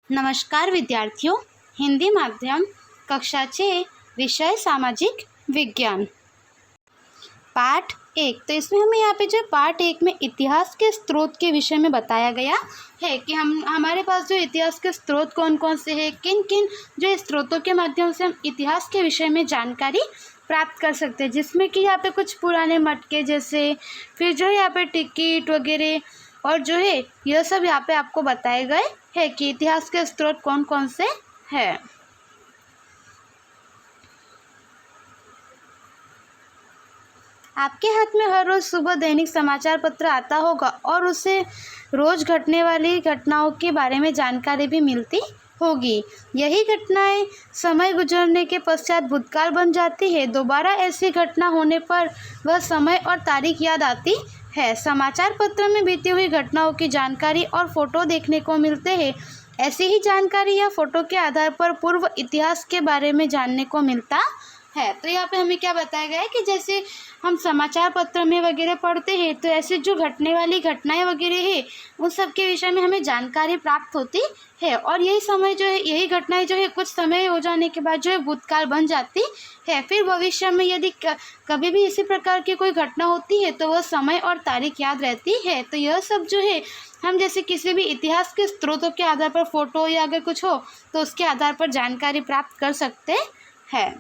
नमस्कार विद्यार्थियों, हिंदी माध्यम कक्षा 6 विषय सामाजिक विज्ञान पाठ 1। तो इसमें हमें यहाँ पे जो पाठ 1 में इतिहास के स्रोत के विषय में बताया गया है कि हमारे पास जो इतिहास के स्रोत कौन कौन से हैं, किन किन जो स्रोतों के माध्यम से हम इतिहास के विषय में जानकारी प्राप्त कर सकते हैं, जिसमें कि यहाँ पे कुछ पुराने मटके जैसे, फिर जो है यहाँ पे टिकट वगैरह और जो है यह सब यहाँ पे आपको बताए गए है कि इतिहास के स्रोत कौन कौन से हैं। आपके हाथ में हर रोज़ सुबह दैनिक समाचार पत्र आता होगा और उससे रोज़ घटने वाली घटनाओं के बारे में जानकारी भी मिलती होगी। यही घटनाएं समय गुजरने के पश्चात भूतकाल बन जाती है। दोबारा ऐसी घटना होने पर वह समय और तारीख याद आती है। समाचार पत्र में बीती हुई घटनाओं की जानकारी और फोटो देखने को मिलते हैं। ऐसी ही जानकारी या फोटो के आधार पर पूर्व इतिहास के बारे में जानने को मिलता है। तो यहाँ पे हमें क्या बताया गया है कि जैसे हम समाचार पत्र में वगैरह पढ़ते हैं तो ऐसे जो घटने वाली घटनाएं वगैरह है उन सब के विषय में हमें जानकारी प्राप्त होती है। और यही समय जो है, यही घटनाएं जो है कुछ समय हो जाने के बाद जो है भूतकाल बन जाती है। फिर भविष्य में यदि कभी भी इसी प्रकार की कोई घटना होती है तो वह समय और तारीख याद रहती है। तो यह सब जो है हम जैसे किसी भी इतिहास के स्रोतों के आधार पर फोटो या अगर कुछ हो तो उसके आधार पर जानकारी प्राप्त कर सकते हैं।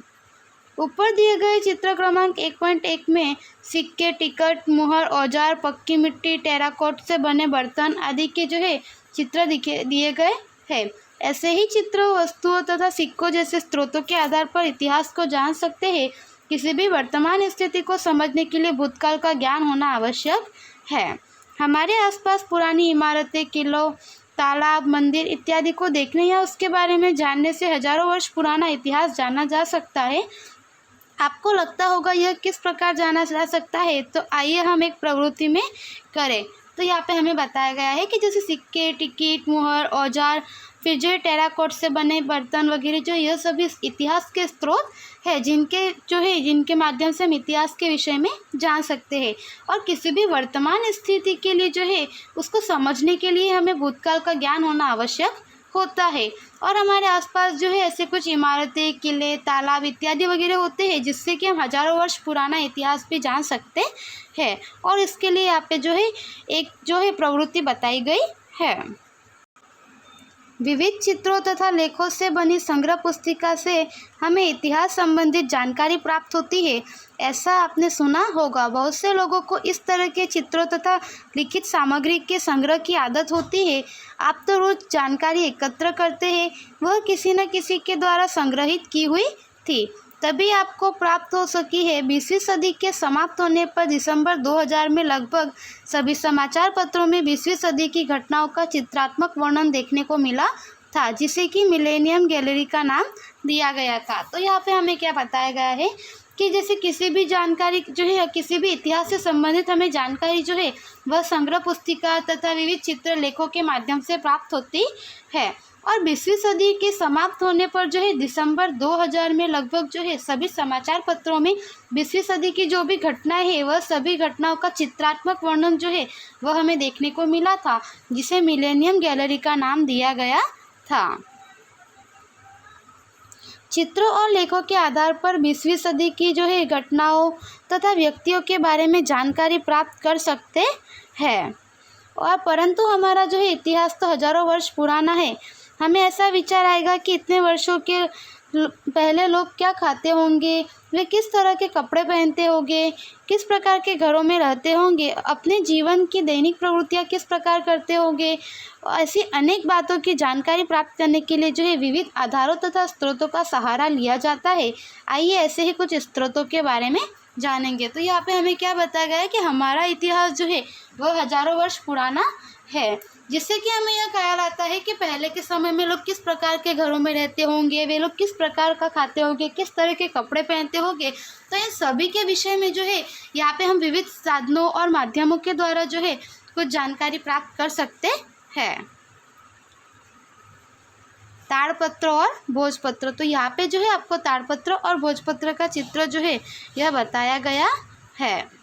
ऊपर दिए गए चित्र क्रमांक 1.1 में सिक्के, टिकट, मुहर, औजार, पक्की मिट्टी, टेराकोट से बने बर्तन आदि के जो है चित्र दिए गए हैं। ऐसे ही चित्र वस्तुओं तथा सिक्कों जैसे स्रोतों के आधार पर इतिहास को जान सकते हैं। किसी भी वर्तमान स्थिति को समझने के लिए भूतकाल का ज्ञान होना आवश्यक है। हमारे आसपास पुरानी इमारतें, किलों, तालाब, मंदिर इत्यादि को देखने या उसके बारे में जानने से हजारों वर्ष पुराना इतिहास जाना जा सकता है। आपको लगता होगा यह किस प्रकार जाना जा सकता है, तो आइए हम एक प्रवृत्ति में करें। तो यहाँ पे हमें बताया गया है कि जैसे सिक्के, टिकट, मुहर, औजार, फिर जो है टेराकोट से बने बर्तन वगैरह जो यह सभी इतिहास के स्रोत है जिनके माध्यम से हम इतिहास के विषय में जान सकते हैं। और किसी भी वर्तमान स्थिति के लिए जो है उसको समझने के लिए हमें भूतकाल का ज्ञान होना आवश्यक होता है। और हमारे आसपास जो है ऐसे कुछ इमारतें, किले, तालाब इत्यादि वगैरह होते हैं जिससे कि हम हजारों वर्ष पुराना इतिहास भी जान सकते हैं। और इसके लिए यहाँ पे जो है एक जो है प्रवृत्ति बताई गई है। विविध चित्रों तथा लेखों से बनी संग्रह पुस्तिका से हमें इतिहास संबंधित जानकारी प्राप्त होती है। ऐसा आपने सुना होगा, बहुत से लोगों को इस तरह के चित्रों तथा लिखित सामग्री के संग्रह की आदत होती है। आप तो रोज जानकारी एकत्र करते हैं, वह किसी न किसी के द्वारा संग्रहित की हुई थी, तभी आपको प्राप्त हो सकी है। 20वीं सदी के समाप्त होने पर दिसंबर 2000 में लगभग सभी समाचार पत्रों में 20वीं सदी की घटनाओं का चित्रात्मक वर्णन देखने को मिला था, जिसे कि मिलेनियम गैलरी का नाम दिया गया था। तो यहाँ पे हमें क्या बताया गया है कि जैसे किसी भी जानकारी जो है, किसी भी इतिहास से संबंधित हमें जानकारी जो है वह संग्रह पुस्तिका तथा विविध चित्र लेखों के माध्यम से प्राप्त होती है। और 20वीं सदी के समाप्त होने पर जो है दिसंबर 2000 में लगभग जो है सभी समाचार पत्रों में 20वीं सदी की जो भी घटनाएं है वह सभी घटनाओं का चित्रात्मक वर्णन जो है वह हमें देखने को मिला था, जिसे मिलेनियम गैलरी का नाम दिया गया था। चित्रों और लेखों के आधार पर 20वीं सदी की जो है घटनाओं तथा व्यक्तियों के बारे में जानकारी प्राप्त कर सकते हैं। और परंतु हमारा जो है इतिहास तो हजारों वर्ष पुराना है। हमें ऐसा विचार आएगा कि इतने वर्षों के पहले लोग क्या खाते होंगे, वे किस तरह के कपड़े पहनते होंगे, किस प्रकार के घरों में रहते होंगे, अपने जीवन की दैनिक प्रवृत्तियां किस प्रकार करते होंगे। ऐसी अनेक बातों की जानकारी प्राप्त करने के लिए जो है विविध आधारों तथा स्रोतों का सहारा लिया जाता है। आइए ऐसे ही कुछ स्रोतों के बारे में जानेंगे। तो यहाँ पे हमें क्या बताया गया है कि हमारा इतिहास जो है वह हजारों वर्ष पुराना है, जिससे कि हमें यह ख्याल आता है कि पहले के समय में लोग किस प्रकार के घरों में रहते होंगे, वे लोग किस प्रकार का खाते होंगे, किस तरह के कपड़े पहनते होंगे। तो इन सभी के विषय में जो है यहाँ पे हम विविध साधनों और माध्यमों के द्वारा जो है कुछ जानकारी प्राप्त कर सकते हैं। ताड़पत्र और भोजपत्र। तो यहाँ पे जो है आपको ताड़पत्र और भोजपत्र का चित्र जो है यह बताया गया है।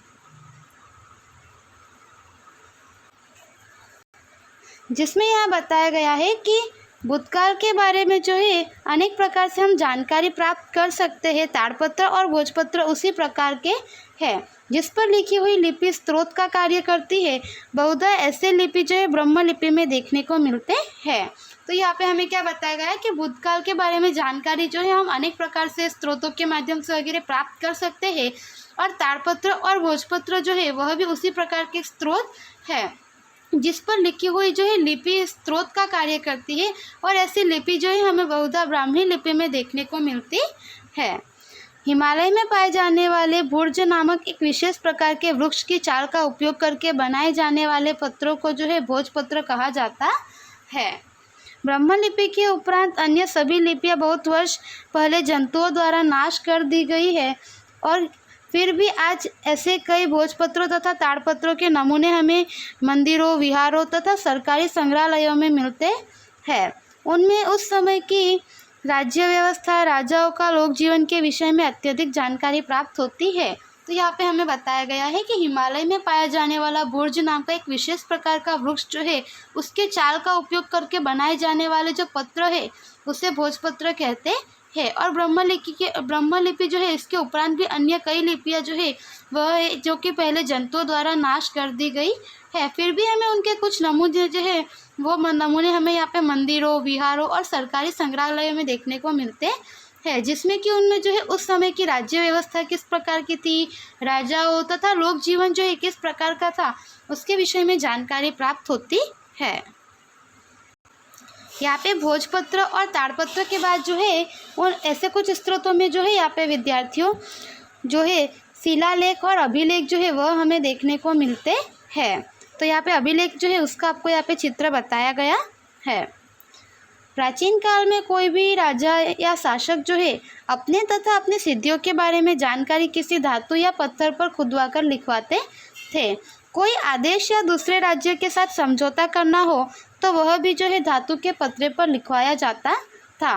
जिसमें यह बताया गया है कि भूतकाल के बारे में जो है अनेक प्रकार से हम जानकारी प्राप्त कर सकते हैं। ताड़पत्र और भोजपत्र उसी प्रकार के हैं जिस पर लिखी हुई लिपि स्रोत का कार्य करती है। बहुधा ऐसे लिपि जो है ब्रह्म लिपि में देखने को मिलते हैं। तो यहाँ पे हमें क्या बताया गया है कि भूतकाल के बारे में जानकारी जो है हम अनेक प्रकार से स्रोतों के माध्यम से वगैरह प्राप्त कर सकते हैं, और ताड़पत्र और भोजपत्र जो है वह भी उसी प्रकार के स्रोत है जिस पर लिखी हुई जो है लिपि स्रोत का कार्य करती है, और ऐसी लिपि जो है हमें बहुधा ब्राह्मी लिपि में देखने को मिलती है। हिमालय में पाए जाने वाले भुर्ज नामक एक विशेष प्रकार के वृक्ष की छाल का उपयोग करके बनाए जाने वाले पत्रों को जो है भोजपत्र कहा जाता है। ब्रह्मलिपि के उपरांत अन्य सभी लिपियां बहुत वर्ष पहले जंतुओं द्वारा नाश कर दी गई है, और फिर भी आज ऐसे कई भोजपत्रों तथा ताड़पत्रों के नमूने हमें मंदिरों, विहारों तथा सरकारी संग्रहालयों में मिलते हैं। उनमें उस समय की राज्य व्यवस्था, राजाओं का लोक जीवन के विषय में अत्यधिक जानकारी प्राप्त होती है। तो यहाँ पे हमें बताया गया है कि हिमालय में पाया जाने वाला भुर्ज नाम का एक विशेष प्रकार का वृक्ष जो है उसके छाल का उपयोग करके बनाए जाने वाले जो पत्र है उसे भोजपत्र कहते हैं। और ब्रह्मलिपि जो है इसके उपरांत भी अन्य कई लिपियाँ जो है वह है जो कि पहले जंतुओं द्वारा नाश कर दी गई है। फिर भी हमें उनके कुछ नमूने जो है वो नमूने हमें यहाँ पे मंदिरों, विहारों और सरकारी संग्रहालयों में देखने को मिलते है, जिसमें कि उनमें जो है उस समय की राज्य व्यवस्था किस प्रकार की थी, राजाओं तथा लोक जीवन जो है किस प्रकार का था, उसके विषय में जानकारी प्राप्त होती है। यहाँ पे भोजपत्र और ताड़पत्र के बाद जो है उन ऐसे कुछ स्रोतों में जो है यहाँ पे विद्यार्थियों जो है शिलालेख और अभिलेख जो है वह हमें देखने को मिलते हैं। तो यहाँ पे अभिलेख जो है उसका आपको यहाँ पे चित्र बताया गया है। प्राचीन काल में कोई भी राजा या शासक जो है अपने तथा अपने सिद्धियों के बारे में जानकारी किसी धातु या पत्थर पर खुदवाकर लिखवाते थे। कोई आदेश या दूसरे राज्य के साथ समझौता करना हो तो वह भी जो है धातु के पत्रे पर लिखवाया जाता था।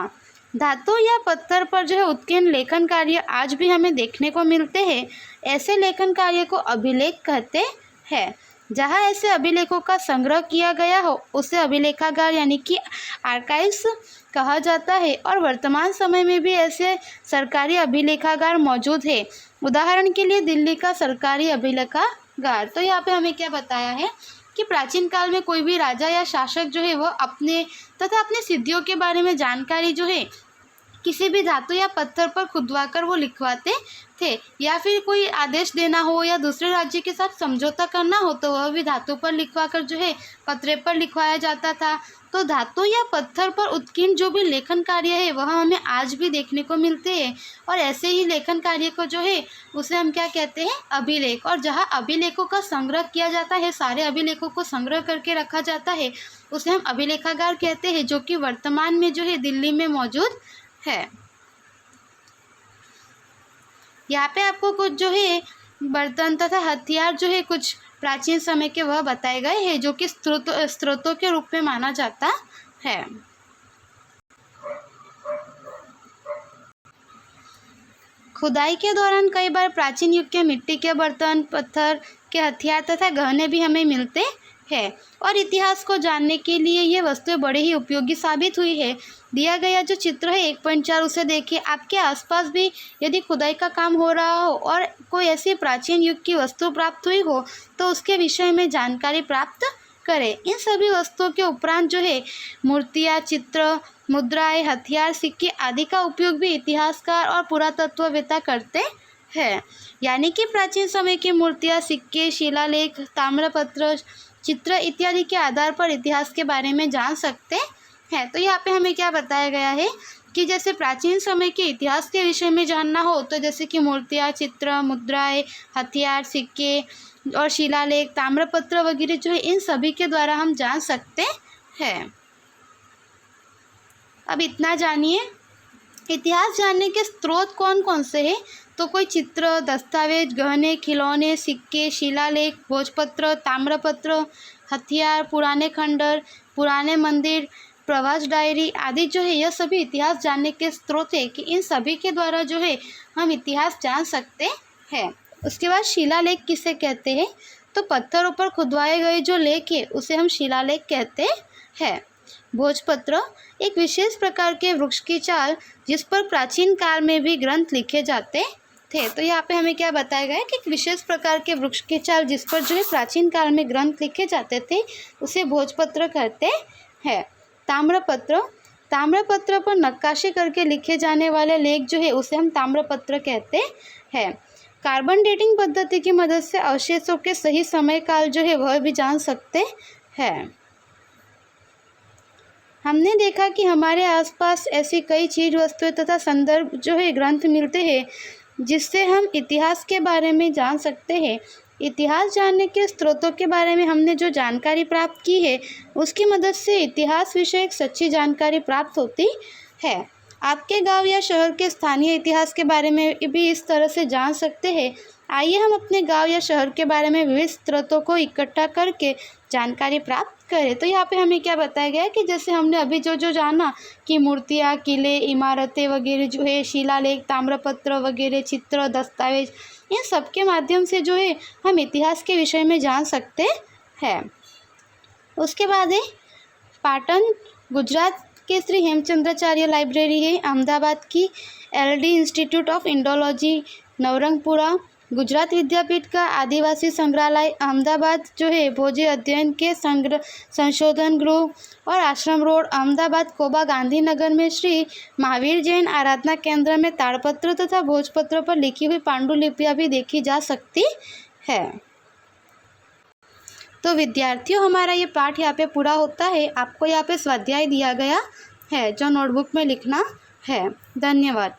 धातु या पत्थर पर जो है उत्कीर्ण लेखन कार्य आज भी हमें देखने को मिलते हैं। ऐसे लेखन कार्य को अभिलेख कहते हैं। जहाँ ऐसे अभिलेखों का संग्रह किया गया हो उसे अभिलेखागार यानी कि आर्काइव्स कहा जाता है, और वर्तमान समय में भी ऐसे सरकारी अभिलेखागार मौजूद है। उदाहरण के लिए दिल्ली का सरकारी अभिलेखागार। तो यहाँ पे हमें क्या बताया है कि प्राचीन काल में कोई भी राजा या शासक जो है वह अपने तथा अपने सिद्धियों के बारे में जानकारी जो है किसी भी धातु या पत्थर पर खुदवाकर वो लिखवाते थे, या फिर कोई आदेश देना हो या दूसरे राज्य के साथ समझौता करना हो तो वह भी धातु पर लिखवाकर जो है पत्रे पर लिखवाया जाता था। तो धातु या पत्थर पर उत्कीर्ण जो भी लेखन कार्य है वह हमें आज भी देखने को मिलते हैं, और ऐसे ही लेखन कार्य को जो है उसे हम क्या कहते हैं, अभिलेख। और जहाँ अभिलेखों का संग्रह किया जाता है, सारे अभिलेखों को संग्रह करके रखा जाता है, उसे हम अभिलेखागार कहते हैं, जो कि वर्तमान में जो है दिल्ली में मौजूद है। यहाँ पे आपको कुछ जो है बर्तन तथा हथियार जो है कुछ प्राचीन समय के वह बताए गए हैं जो कि स्रोतों के रूप में माना जाता है। खुदाई के दौरान कई बार प्राचीन युग के मिट्टी के बर्तन, पत्थर के हथियार तथा गहने भी हमें मिलते हैं, और इतिहास को जानने के लिए ये वस्तुएं बड़े ही उपयोगी साबित हुई है। दिया गया जो चित्र है 1.4 उसे देखिए। आपके आसपास भी यदि खुदाई का काम हो रहा हो और कोई ऐसी प्राचीन युग की वस्तु प्राप्त हुई हो तो उसके विषय में जानकारी प्राप्त करें। इन सभी वस्तुओं के उपरांत जो है मूर्तियाँ, चित्र, मुद्राएं, हथियार, सिक्के आदि का उपयोग भी इतिहासकार और पुरातत्ववेत्ता करते हैं। यानी कि प्राचीन समय की मूर्तियाँ, सिक्के, शिलालेख, ताम्रपत्र, चित्र इत्यादि के आधार पर इतिहास के बारे में जान सकते हैं। तो यहाँ पे हमें क्या बताया गया है कि जैसे प्राचीन समय के इतिहास के विषय में जानना हो तो जैसे कि मूर्तियाँ, चित्र, मुद्राएं, हथियार, सिक्के और शिलालेख, ताम्रपत्र वगैरह जो है इन सभी के द्वारा हम जान सकते हैं। अब इतना जानिए, इतिहास जानने के स्रोत कौन कौन से हैं। तो कोई चित्र, दस्तावेज, गहने, खिलौने, सिक्के, शिलालेख, भोजपत्र, ताम्रपत्र, हथियार, पुराने खंडर, पुराने मंदिर, प्रवास डायरी आदि जो है यह सभी इतिहास जानने के स्रोत है कि इन सभी के द्वारा जो है हम इतिहास जान सकते हैं। उसके बाद शिलालेख किसे कहते हैं, तो पत्थरों पर खुदवाए गए जो लेख है उसे हम शिलालेख कहते हैं। भोजपत्र एक विशेष प्रकार के वृक्ष की छाल जिस पर प्राचीन काल में भी ग्रंथ लिखे जाते थे। तो यहाँ पे हमें क्या बताया गया है कि एक विशेष प्रकार के वृक्ष की छाल जिस पर जो है प्राचीन काल में ग्रंथ लिखे जाते थे उसे भोजपत्र कहते हैं। ताम्रपत्र, ताम्रपत्र पर नक्काशी करके लिखे जाने वाले लेख जो है उसे हम ताम्रपत्र कहते हैं। कार्बन डेटिंग पद्धति की मदद से अवशेषों के सही समय काल जो है वह भी जान सकते हैं। हमने देखा कि हमारे आसपास ऐसी कई चीज वस्तुएं तथा संदर्भ जो है ग्रंथ मिलते हैं जिससे हम इतिहास के बारे में जान सकते हैं। इतिहास जानने के स्रोतों के बारे में हमने जो जानकारी प्राप्त की है उसकी मदद से इतिहास विषयक सच्ची जानकारी प्राप्त होती है। आपके गांव या शहर के स्थानीय इतिहास के बारे में भी इस तरह से जान सकते हैं। आइए हम अपने गांव या शहर के बारे में विविध स्रोतों को इकट्ठा करके जानकारी प्राप्त करें। तो यहाँ पे हमें क्या बताया गया है कि जैसे हमने अभी जो जाना कि मूर्तियाँ, किले, इमारतें वगैरह जो है, शिलालेख, ताम्रपत्र वगैरह, चित्र, दस्तावेज, इन सब के माध्यम से जो है हम इतिहास के विषय में जान सकते हैं। उसके बाद है पाटन, गुजरात के श्री हेमचंद्राचार्य लाइब्रेरी है। अहमदाबाद की LD institute of Indology, Navrangpura, Gujarat Vidyapith का आदिवासी संग्रहालय अहमदाबाद जो है भोजे अध्ययन के संशोधन गृह और आश्रम रोड अहमदाबाद, कोबा, गांधीनगर में श्री महावीर जैन आराधना केंद्र में ताड़पत्र तथा भोजपत्र पर लिखी हुई पांडुलिपियाँ भी देखी जा सकती है। तो विद्यार्थियों, हमारा ये पाठ यहाँ पे पूरा होता है। आपको यहाँ पे स्वाध्याय दिया गया है जो नोटबुक में लिखना है। धन्यवाद।